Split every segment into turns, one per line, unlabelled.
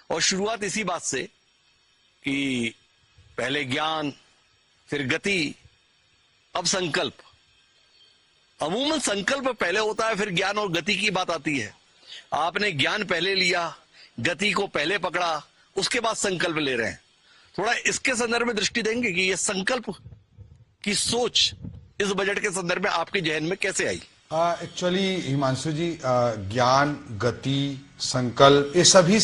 और शुरुआत इसी बात से कि पहले ज्ञान, फिर गति, अब संकल्प। अमूमन संकल्प पहले होता है, फिर ज्ञान और गति की बात आती है। आपने ज्ञान पहले लिया, गति को पहले पकड़ा, उसके बाद संकल्प ले रहे हैं। थोड़ा इसके संदर्भ में दृष्टि देंगे कि ये संकल्प की सोच इस बजट के संदर्भ में आपके जहन में कैसे आई?
एक्चुअली हिमांशु जी, ज्ञान, गति, संकल्प, ये सभी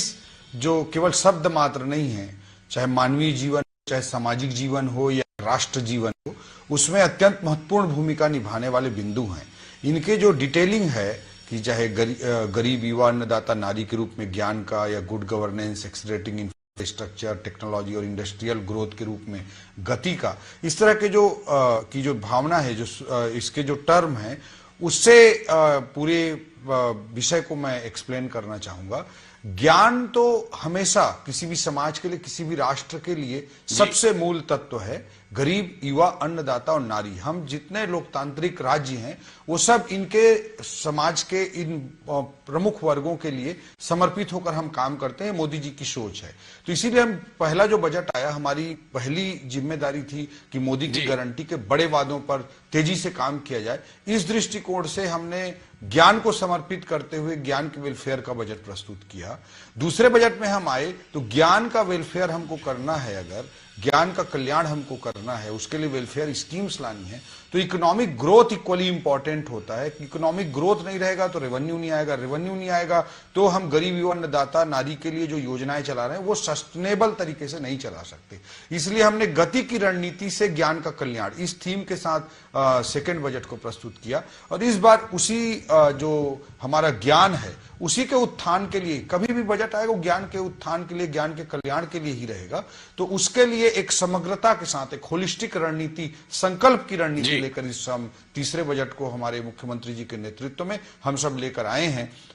जो केवल शब्द मात्र नहीं है, चाहे मानवीय जीवन, चाहे सामाजिक जीवन हो या राष्ट्र जीवन हो, उसमें अत्यंत महत्वपूर्ण भूमिका निभाने वाले बिंदु हैं। इनके जो डिटेलिंग है कि चाहे गरीब युवा अन्नदाता नारी के रूप में ज्ञान का, या good governance, accelerating infrastructure, technology और इंडस्ट्रियल ग्रोथ के रूप में गति का, इस तरह के जो भावना है, जो इसके जो टर्म है, उससे पूरे विषय को मैं एक्सप्लेन करना चाहूंगा। ज्ञान तो हमेशा किसी भी समाज के लिए, किसी भी राष्ट्र के लिए सबसे मूल तत्व है। गरीब, युवा, अन्नदाता और नारी, हम जितने लोकतांत्रिक राज्य हैं वो सब इनके समाज के इन प्रमुख वर्गों के लिए समर्पित होकर हम काम करते हैं। मोदी जी की सोच है। तो इसीलिए हम पहला जो बजट आया, हमारी पहली जिम्मेदारी थी कि मोदी की गारंटी के बड़े वादों पर तेजी से काम किया जाए। इस दृष्टिकोण से हमने ज्ञान को समर्पित करते हुए ज्ञान के वेलफेयर का बजट प्रस्तुत किया। दूसरे बजट में हम आए तो ज्ञान का वेलफेयर हमको करना है, अगर ज्ञान का कल्याण हमको करना है, उसके लिए वेलफेयर स्कीम्स लानी है, तो इकोनॉमिक ग्रोथ इक्वली इंपॉर्टेंट होता है। इकोनॉमिक ग्रोथ नहीं रहेगा तो रेवेन्यू नहीं आएगा, रेवेन्यू नहीं आएगा तो हम गरीब, युवा, अन्नदाता, नारी के लिए जो योजनाएं चला रहे हैं वो सस्टेनेबल तरीके से नहीं चला सकते। इसलिए हमने गति की रणनीति से ज्ञान का कल्याण, इस थीम के साथ सेकेंड बजट को प्रस्तुत किया। और इस बार उसी जो हमारा ज्ञान है उसी के उत्थान के लिए, कभी भी बजट आएगा वो ज्ञान के उत्थान के लिए, ज्ञान के कल्याण के लिए ही रहेगा। तो उसके लिए एक समग्रता के साथ एक होलिस्टिक रणनीति, संकल्प की रणनीति लेकर इस हम तीसरे बजट को हमारे मुख्यमंत्री जी के नेतृत्व में हम सब लेकर आए हैं।